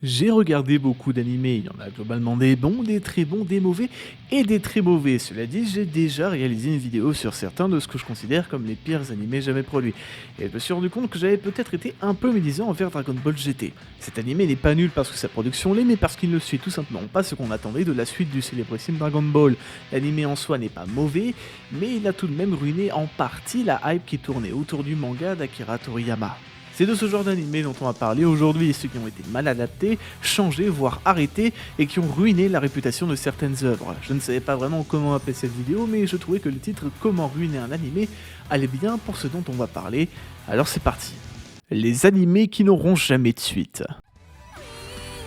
J'ai regardé beaucoup d'animés, il y en a globalement des bons, des très bons, des mauvais et des très mauvais. Cela dit, j'ai déjà réalisé une vidéo sur certains de ce que je considère comme les pires animés jamais produits. Et je me suis rendu compte que j'avais peut-être été un peu médisant envers Dragon Ball GT. Cet animé n'est pas nul parce que sa production l'est, mais parce qu'il ne suit tout simplement pas ce qu'on attendait de la suite du célébrissime Dragon Ball. L'animé en soi n'est pas mauvais, mais il a tout de même ruiné en partie la hype qui tournait autour du manga d'Akira Toriyama. C'est de ce genre d'animé dont on va parler aujourd'hui, ceux qui ont été mal adaptés, changés, voire arrêtés, et qui ont ruiné la réputation de certaines œuvres. Je ne savais pas vraiment comment appeler cette vidéo, mais je trouvais que le titre Comment ruiner un animé allait bien pour ce dont on va parler, alors c'est parti. Les animés qui n'auront jamais de suite.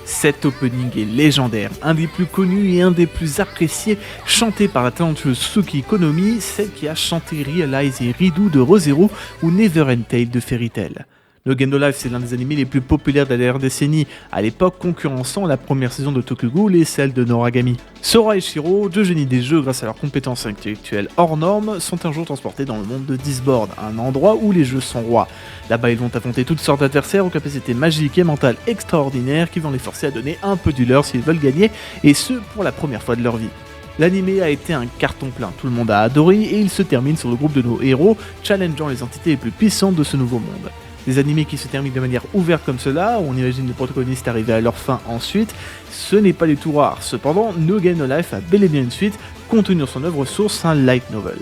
Cet opening est légendaire, un des plus connus et un des plus appréciés, chanté par la talentueuse Suki Konomi, celle qui a chanté Realize et Ridou de Re:Zero ou Never End Tale de Fairy Tail. No Game No Life, c'est l'un des animés les plus populaires de la dernière décennie, à l'époque concurrençant la première saison de Tokyo Ghoul et celle de Noragami. Sora et Shiro, deux génies des jeux grâce à leurs compétences intellectuelles hors normes, sont un jour transportés dans le monde de Disboard, un endroit où les jeux sont rois. Là-bas, ils vont affronter toutes sortes d'adversaires aux capacités magiques et mentales extraordinaires qui vont les forcer à donner un peu du leur s'ils veulent gagner, et ce pour la première fois de leur vie. L'anime a été un carton plein, tout le monde a adoré et il se termine sur le groupe de nos héros, challengeant les entités les plus puissantes de ce nouveau monde. Des animés qui se terminent de manière ouverte comme cela, où on imagine les protagonistes arriver à leur fin ensuite, ce n'est pas du tout rare. Cependant, No Game No Life a bel et bien une suite, contenue dans son œuvre source, un light novel.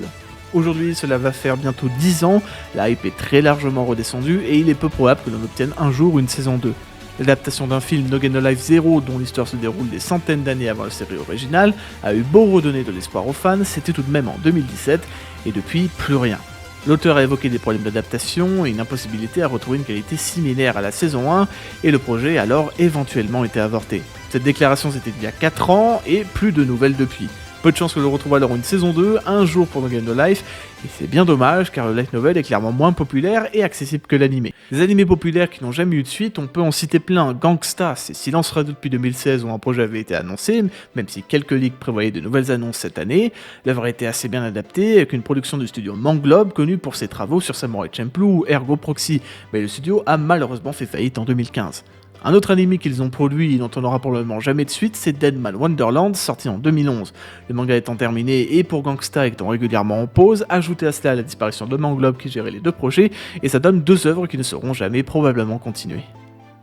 Aujourd'hui, cela va faire bientôt 10 ans, la hype est très largement redescendue et il est peu probable que l'on obtienne un jour une saison 2. L'adaptation d'un film No Game No Life 0, dont l'histoire se déroule des centaines d'années avant la série originale, a eu beau redonner de l'espoir aux fans, c'était tout de même en 2017, et depuis, plus rien. L'auteur a évoqué des problèmes d'adaptation et une impossibilité à retrouver une qualité similaire à la saison 1, et le projet a alors éventuellement été avorté. Cette déclaration c'était il y a 4 ans, et plus de nouvelles depuis. Peu de chance que l'on retrouve alors une saison 2, un jour pour No Game No Life, et c'est bien dommage car le light novel est clairement moins populaire et accessible que l'animé. Les animés populaires qui n'ont jamais eu de suite, on peut en citer plein. Gangsta, c'est Silence Radio depuis 2016 où un projet avait été annoncé, même si quelques leaks prévoyaient de nouvelles annonces cette année. L'œuvre a été assez bien adaptée, avec une production du studio Manglobe, connu pour ses travaux sur Samurai Champloo ou Ergo Proxy, mais le studio a malheureusement fait faillite en 2015. Un autre anime qu'ils ont produit et dont on n'aura probablement jamais de suite, c'est Deadman Wonderland, sorti en 2011. Le manga étant terminé et pour Gangsta étant régulièrement en pause, ajoutez à cela la disparition de Manglobe qui gérait les deux projets, et ça donne deux œuvres qui ne seront jamais probablement continuées.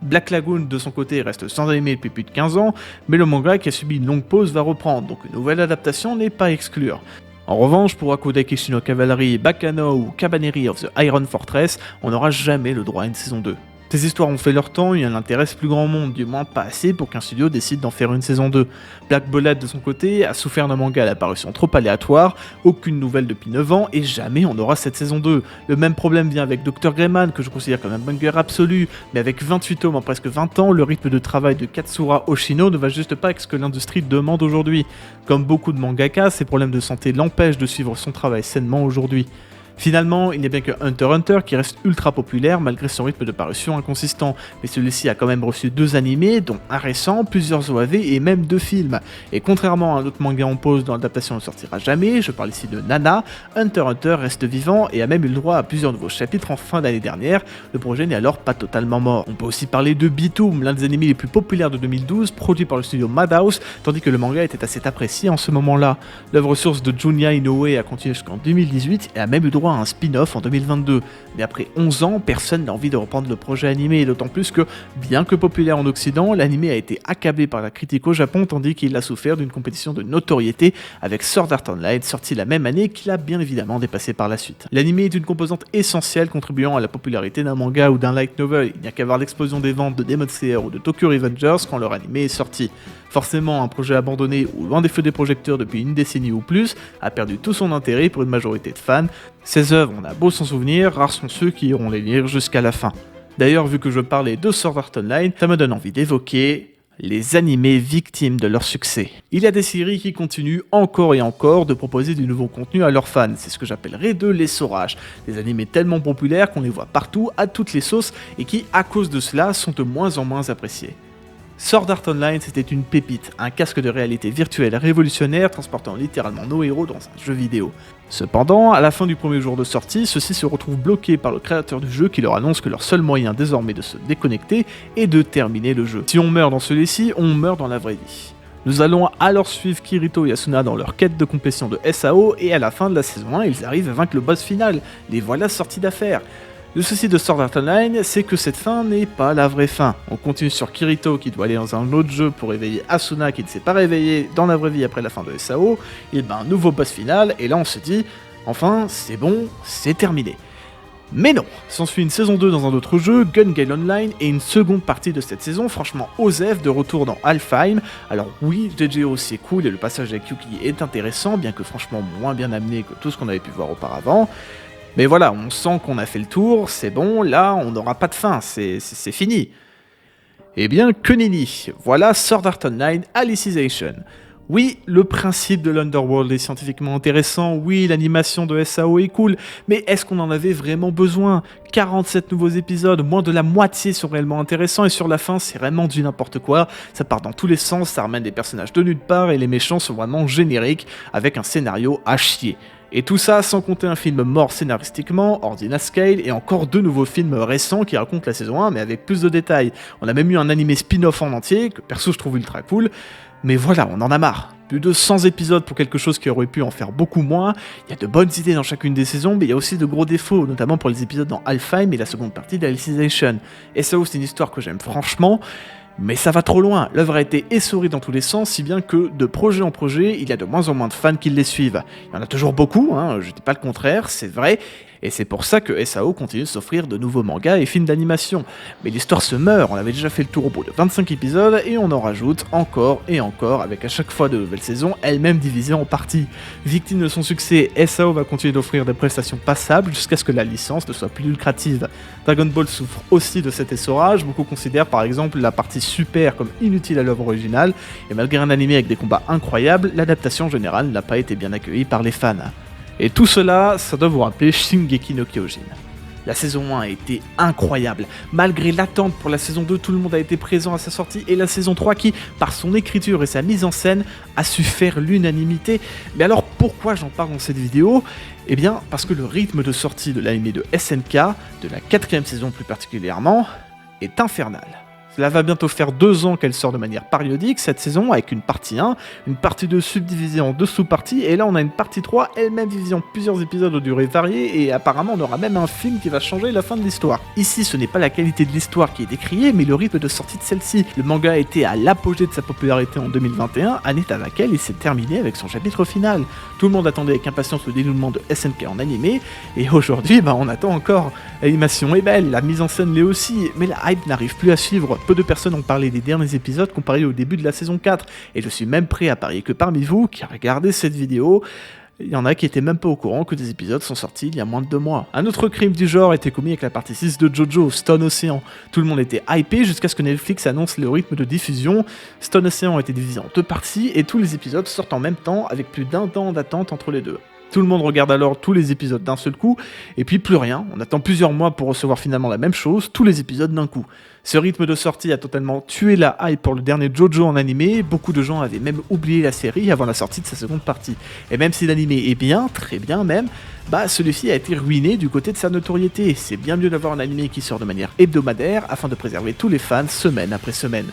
Black Lagoon de son côté reste sans animé depuis plus de 15 ans, mais le manga qui a subi une longue pause va reprendre, donc une nouvelle adaptation n'est pas à exclure. En revanche, pour Hakuda Kishino Cavalry, Bakano ou Cabaneri of the Iron Fortress, on n'aura jamais le droit à une saison 2. Ces histoires ont fait leur temps et elles n'intéressent plus grand monde, du moins pas assez pour qu'un studio décide d'en faire une saison 2. Black Bullet de son côté a souffert d'un manga à l'apparition trop aléatoire, aucune nouvelle depuis 9 ans et jamais on aura cette saison 2. Le même problème vient avec Dr Greyman que je considère comme un banger absolu, mais avec 28 tomes en presque 20 ans, le rythme de travail de Katsura Oshino ne va juste pas avec ce que l'industrie demande aujourd'hui. Comme beaucoup de mangaka, ses problèmes de santé l'empêchent de suivre son travail sainement aujourd'hui. Finalement, il n'y a bien que Hunter x Hunter qui reste ultra populaire malgré son rythme de parution inconsistant, mais celui-ci a quand même reçu 2 animés, dont un récent, plusieurs OAV et même 2 films. Et contrairement à un autre manga en pause dont l'adaptation ne sortira jamais, je parle ici de Nana, Hunter x Hunter reste vivant et a même eu le droit à plusieurs nouveaux chapitres en fin d'année dernière, le projet n'est alors pas totalement mort. On peut aussi parler de Bitoom, l'un des animés les plus populaires de 2012, produit par le studio Madhouse, tandis que le manga était assez apprécié en ce moment-là. L'œuvre source de Junya Inoue a continué jusqu'en 2018 et a même eu droit à un spin-off en 2022. Mais après 11 ans, personne n'a envie de reprendre le projet animé, d'autant plus que, bien que populaire en Occident, l'animé a été accablé par la critique au Japon, tandis qu'il a souffert d'une compétition de notoriété avec Sword Art Online, sorti la même année, qu'il a bien évidemment dépassé par la suite. L'animé est une composante essentielle contribuant à la popularité d'un manga ou d'un light novel, il n'y a qu'à voir l'explosion des ventes de Demon Slayer ou de Tokyo Revengers quand leur animé est sorti. Forcément, un projet abandonné ou loin des feux des projecteurs depuis une décennie ou plus a perdu tout son intérêt pour une majorité de fans. Ces œuvres, on a beau s'en souvenir, rares sont ceux qui iront les lire jusqu'à la fin. D'ailleurs, vu que je parlais de Sword Art Online, ça me donne envie d'évoquer les animés victimes de leur succès. Il y a des séries qui continuent encore et encore de proposer du nouveau contenu à leurs fans, c'est ce que j'appellerais de l'essorage. Des animés tellement populaires qu'on les voit partout, à toutes les sauces, et qui, à cause de cela, sont de moins en moins appréciés. Sword Art Online, c'était une pépite, un casque de réalité virtuelle révolutionnaire transportant littéralement nos héros dans un jeu vidéo. Cependant, à la fin du premier jour de sortie, ceux-ci se retrouvent bloqués par le créateur du jeu qui leur annonce que leur seul moyen désormais de se déconnecter est de terminer le jeu. Si on meurt dans celui-ci, on meurt dans la vraie vie. Nous allons alors suivre Kirito et Asuna dans leur quête de complétion de SAO et à la fin de la saison 1, ils arrivent à vaincre le boss final. Les voilà sortis d'affaire. Le souci de Sword Art Online, c'est que cette fin n'est pas la vraie fin. On continue sur Kirito qui doit aller dans un autre jeu pour réveiller Asuna qui ne s'est pas réveillé dans la vraie vie après la fin de SAO, et ben un nouveau boss final, et là on se dit, enfin c'est bon, c'est terminé. Mais non, s'ensuit une saison 2 dans un autre jeu, Gun Gale Online, et une seconde partie de cette saison, franchement Osef de retour dans Alfheim. Alors oui, JJO c'est cool et le passage avec Yuki est intéressant, bien que franchement moins bien amené que tout ce qu'on avait pu voir auparavant. Mais voilà, on sent qu'on a fait le tour, c'est bon, là on n'aura pas de fin, c'est fini. Eh bien, que nenni, voilà Sword Art Online Alicization. Oui, le principe de l'Underworld est scientifiquement intéressant, oui, l'animation de SAO est cool, mais est-ce qu'on en avait vraiment besoin ? 47 nouveaux épisodes, moins de la moitié sont réellement intéressants, et sur la fin, c'est vraiment du n'importe quoi, ça part dans tous les sens, ça ramène des personnages de nulle part, et les méchants sont vraiment génériques, avec un scénario à chier. Et tout ça sans compter un film mort scénaristiquement, Ordina Scale, et encore 2 nouveaux films récents qui racontent la saison 1 mais avec plus de détails. On a même eu un animé spin-off en entier, que perso je trouve ultra cool, mais voilà, on en a marre. Plus de 100 épisodes pour quelque chose qui aurait pu en faire beaucoup moins, il y a de bonnes idées dans chacune des saisons, mais il y a aussi de gros défauts, notamment pour les épisodes dans Alfheim et la seconde partie d'Alicization. SAO c'est une histoire que j'aime franchement, mais ça va trop loin, l'œuvre a été essorée dans tous les sens, si bien que de projet en projet, il y a de moins en moins de fans qui les suivent. Il y en a toujours beaucoup, je dis pas le contraire, c'est vrai, et c'est pour ça que SAO continue de s'offrir de nouveaux mangas et films d'animation. Mais l'histoire se meurt, on avait déjà fait le tour au bout de 25 épisodes, et on en rajoute encore et encore, avec à chaque fois de nouvelles saisons, elles-mêmes divisées en parties. Victime de son succès, SAO va continuer d'offrir des prestations passables jusqu'à ce que la licence ne soit plus lucrative. Dragon Ball souffre aussi de cet essorage, beaucoup considèrent par exemple la partie super comme inutile à l'œuvre originale, et malgré un animé avec des combats incroyables, l'adaptation générale n'a pas été bien accueillie par les fans. Et tout cela, ça doit vous rappeler Shingeki no Kyojin. La saison 1 a été incroyable. Malgré l'attente pour la saison 2, tout le monde a été présent à sa sortie, et la saison 3 qui, par son écriture et sa mise en scène, a su faire l'unanimité. Mais alors pourquoi j'en parle dans cette vidéo ? Eh bien, parce que le rythme de sortie de l'anime de SNK, de la 4ème saison plus particulièrement, est infernal. Cela va bientôt faire 2 ans qu'elle sort de manière périodique cette saison avec une partie 1, une partie 2 subdivisée en 2 sous-parties, et là on a une partie 3 elle-même divisée en plusieurs épisodes de durée variée, et apparemment on aura même un film qui va changer la fin de l'histoire. Ici ce n'est pas la qualité de l'histoire qui est décriée, mais le rythme de sortie de celle-ci. Le manga a été à l'apogée de sa popularité en 2021, année à laquelle il s'est terminé avec son chapitre final. Tout le monde attendait avec impatience le dénouement de SNK en animé, et aujourd'hui on attend encore. L'animation est belle, la mise en scène l'est aussi, mais la hype n'arrive plus à suivre. Peu de personnes ont parlé des derniers épisodes comparés au début de la saison 4, et je suis même prêt à parier que parmi vous qui regardez cette vidéo, il y en a qui étaient même pas au courant que des épisodes sont sortis il y a moins de 2 mois. Un autre crime du genre a été commis avec la partie 6 de JoJo, Stone Ocean. Tout le monde était hypé jusqu'à ce que Netflix annonce le rythme de diffusion. Stone Ocean a été divisé en 2 parties, et tous les épisodes sortent en même temps avec plus d'1 an d'attente entre les deux. Tout le monde regarde alors tous les épisodes d'un seul coup, et puis plus rien, on attend plusieurs mois pour recevoir finalement la même chose, tous les épisodes d'un coup. Ce rythme de sortie a totalement tué la hype pour le dernier JoJo en animé, beaucoup de gens avaient même oublié la série avant la sortie de sa seconde partie. Et même si l'animé est bien, très bien même, celui-ci a été ruiné du côté de sa notoriété. C'est bien mieux d'avoir un animé qui sort de manière hebdomadaire afin de préserver tous les fans semaine après semaine.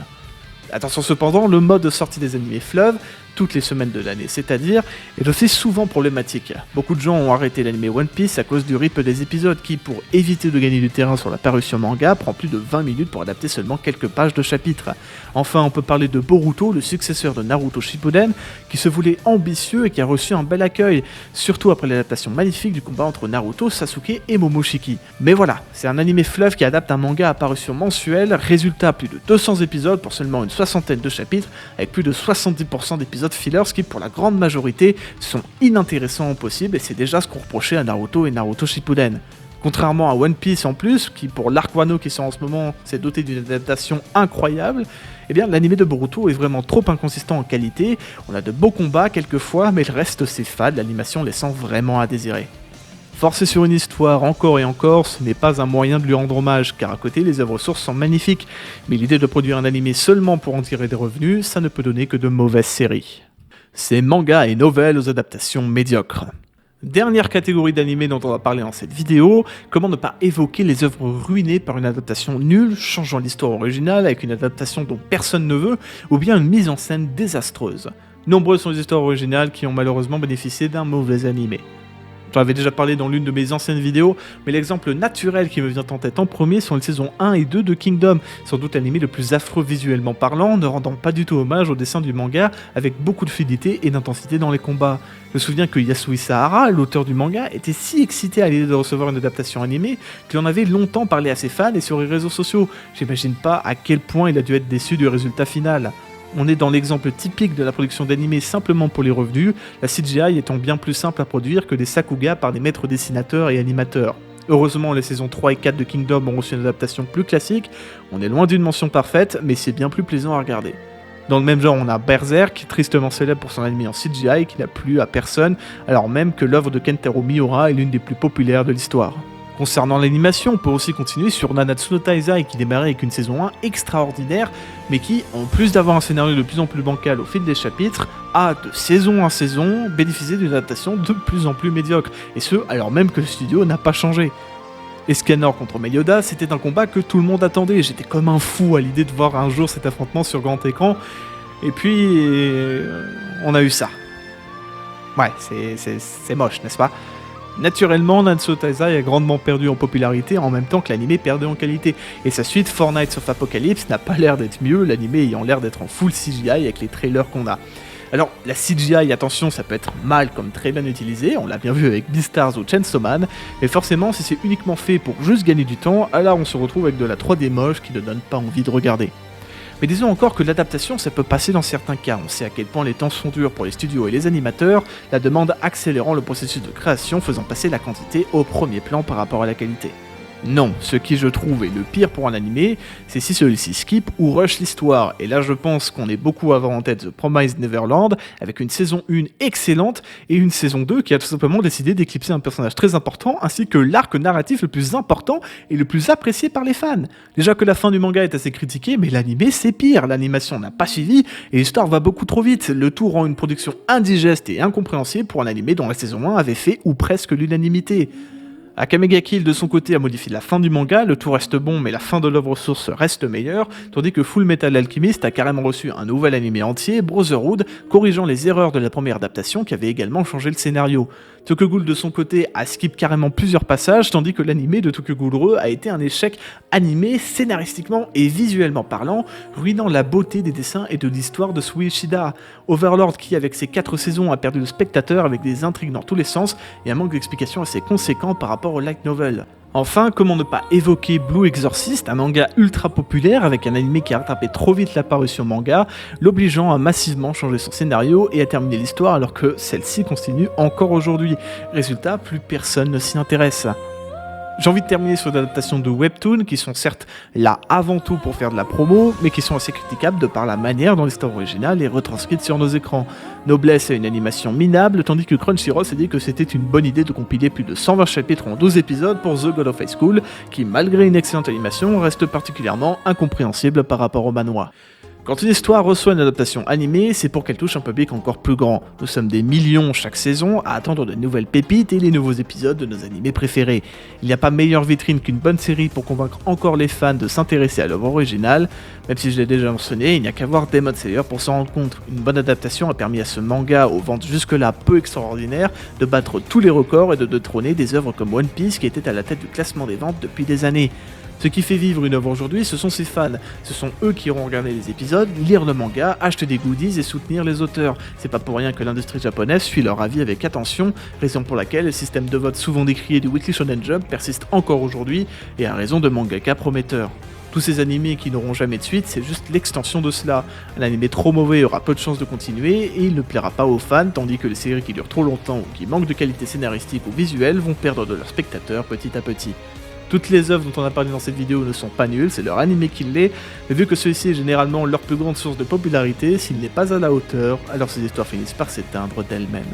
Attention cependant, le mode de sortie des animés fleuve, toutes les semaines de l'année, c'est-à-dire, est aussi souvent problématique. Beaucoup de gens ont arrêté l'anime One Piece à cause du rythme des épisodes qui, pour éviter de gagner du terrain sur la parution manga, prend plus de 20 minutes pour adapter seulement quelques pages de chapitres. Enfin, on peut parler de Boruto, le successeur de Naruto Shippuden, qui se voulait ambitieux et qui a reçu un bel accueil, surtout après l'adaptation magnifique du combat entre Naruto, Sasuke et Momoshiki. Mais voilà, c'est un anime fleuve qui adapte un manga à parution mensuelle, résultat plus de 200 épisodes pour seulement une soixantaine de chapitres, avec plus de 70% d'épisodes fillers qui pour la grande majorité sont inintéressants au possible, et c'est déjà ce qu'on reprochait à Naruto et Naruto Shippuden. Contrairement à One Piece en plus, qui pour l'arc Wano qui sort en ce moment s'est doté d'une adaptation incroyable, eh bien l'anime de Boruto est vraiment trop inconsistant en qualité, on a de beaux combats quelquefois, mais le reste c'est fade, l'animation laissant vraiment à désirer. Forcer sur une histoire encore et encore, ce n'est pas un moyen de lui rendre hommage, car à côté, les œuvres sources sont magnifiques. Mais l'idée de produire un animé seulement pour en tirer des revenus, ça ne peut donner que de mauvaises séries. C'est mangas et novels aux adaptations médiocres. Dernière catégorie d'animés dont on va parler dans cette vidéo, comment ne pas évoquer les œuvres ruinées par une adaptation nulle, changeant l'histoire originale avec une adaptation dont personne ne veut, ou bien une mise en scène désastreuse. Nombreuses sont les histoires originales qui ont malheureusement bénéficié d'un mauvais animé. J'en avais déjà parlé dans l'une de mes anciennes vidéos, mais l'exemple naturel qui me vient en tête en premier sont les saisons 1 et 2 de Kingdom, sans doute l'anime le plus affreux visuellement parlant, ne rendant pas du tout hommage au dessin du manga, avec beaucoup de fluidité et d'intensité dans les combats. Je me souviens que Yasui Sahara, l'auteur du manga, était si excité à l'idée de recevoir une adaptation animée qu'il en avait longtemps parlé à ses fans et sur les réseaux sociaux. J'imagine pas à quel point il a dû être déçu du résultat final. On est dans l'exemple typique de la production d'animés simplement pour les revenus, la CGI étant bien plus simple à produire que des sakuga par des maîtres dessinateurs et animateurs. Heureusement, les saisons 3 et 4 de Kingdom ont reçu une adaptation plus classique, on est loin d'une mention parfaite, mais c'est bien plus plaisant à regarder. Dans le même genre, on a Berserk, tristement célèbre pour son anime en CGI qui n'a plu à personne, alors même que l'œuvre de Kentaro Miura est l'une des plus populaires de l'histoire. Concernant l'animation, on peut aussi continuer sur Nanatsu no Taizai qui démarrait avec une saison 1 extraordinaire, mais qui, en plus d'avoir un scénario de plus en plus bancal au fil des chapitres, a de saison en saison bénéficié d'une adaptation de plus en plus médiocre, et ce alors même que le studio n'a pas changé. Escanor contre Meliodas, c'était un combat que tout le monde attendait, j'étais comme un fou à l'idée de voir un jour cet affrontement sur grand écran, et puis on a eu ça. Ouais, c'est moche, n'est-ce pas ? Naturellement, Nanatsu no Taizai a grandement perdu en popularité en même temps que l'anime perdait en qualité, et sa suite, Four Knights of Apocalypse, n'a pas l'air d'être mieux, l'anime ayant l'air d'être en full CGI avec les trailers qu'on a. Alors, la CGI, attention, ça peut être mal comme très bien utilisé, on l'a bien vu avec Beastars ou Chainsaw Man, mais forcément, si c'est uniquement fait pour juste gagner du temps, alors on se retrouve avec de la 3D moche qui ne donne pas envie de regarder. Mais disons encore que l'adaptation, ça peut passer dans certains cas. On sait à quel point les temps sont durs pour les studios et les animateurs, la demande accélérant le processus de création, faisant passer la quantité au premier plan par rapport à la qualité. Non, ce qui je trouve est le pire pour un animé, c'est si celui-ci skip ou rush l'histoire, et là je pense qu'on est beaucoup à avoir en tête The Promised Neverland, avec une saison 1 excellente, et une saison 2 qui a tout simplement décidé d'éclipser un personnage très important, ainsi que l'arc narratif le plus important et le plus apprécié par les fans. Déjà que la fin du manga est assez critiquée, mais l'animé c'est pire, l'animation n'a pas suivi, et l'histoire va beaucoup trop vite, le tout rend une production indigeste et incompréhensible pour un animé dont la saison 1 avait fait ou presque l'unanimité. Akame ga Kill de son côté a modifié la fin du manga, le tout reste bon mais la fin de l'œuvre source reste meilleure, tandis que Full Metal Alchemist a carrément reçu un nouvel animé entier, Brotherhood, corrigeant les erreurs de la première adaptation qui avait également changé le scénario. Tokyo Ghoul de son côté a skip carrément plusieurs passages, tandis que l'animé de Tokyo Ghoul Re a été un échec animé, scénaristiquement et visuellement parlant, ruinant la beauté des dessins et de l'histoire de Suishida. Overlord qui, avec ses 4 saisons, a perdu le spectateur avec des intrigues dans tous les sens et un manque d'explication assez conséquent par rapport au light novel. Enfin, comment ne pas évoquer Blue Exorcist, un manga ultra populaire avec un animé qui a rattrapé trop vite l'apparition manga, l'obligeant à massivement changer son scénario et à terminer l'histoire alors que celle-ci continue encore aujourd'hui. Résultat, plus personne ne s'y intéresse. J'ai envie de terminer sur des adaptations de webtoons qui sont certes là avant tout pour faire de la promo, mais qui sont assez critiquables de par la manière dont l'histoire originale est retranscrite sur nos écrans. Noblesse a une animation minable, tandis que Crunchyroll s'est dit que c'était une bonne idée de compiler plus de 120 chapitres en 12 épisodes pour The God of High School, qui malgré une excellente animation reste particulièrement incompréhensible par rapport au manhwa. Quand une histoire reçoit une adaptation animée, c'est pour qu'elle touche un public encore plus grand. Nous sommes des millions chaque saison à attendre de nouvelles pépites et les nouveaux épisodes de nos animés préférés. Il n'y a pas meilleure vitrine qu'une bonne série pour convaincre encore les fans de s'intéresser à l'œuvre originale. Même si je l'ai déjà mentionné, il n'y a qu'à voir Demon Slayer pour s'en rendre compte. Une bonne adaptation a permis à ce manga, aux ventes jusque-là peu extraordinaires, de battre tous les records et de détrôner des œuvres comme One Piece qui était à la tête du classement des ventes depuis des années. Ce qui fait vivre une œuvre aujourd'hui, ce sont ses fans. Ce sont eux qui iront regarder les épisodes, lire le manga, acheter des goodies et soutenir les auteurs. C'est pas pour rien que l'industrie japonaise suit leur avis avec attention, raison pour laquelle le système de vote souvent décrié du Weekly Shonen Jump persiste encore aujourd'hui, et à raison de mangaka prometteurs. Tous ces animés qui n'auront jamais de suite, c'est juste l'extension de cela. Un animé trop mauvais aura peu de chances de continuer, et il ne plaira pas aux fans, tandis que les séries qui durent trop longtemps ou qui manquent de qualité scénaristique ou visuelle vont perdre de leurs spectateurs petit à petit. Toutes les œuvres dont on a parlé dans cette vidéo ne sont pas nulles, c'est leur animé qui l'est, mais vu que celui-ci est généralement leur plus grande source de popularité, s'il n'est pas à la hauteur, alors ces histoires finissent par s'éteindre d'elles-mêmes.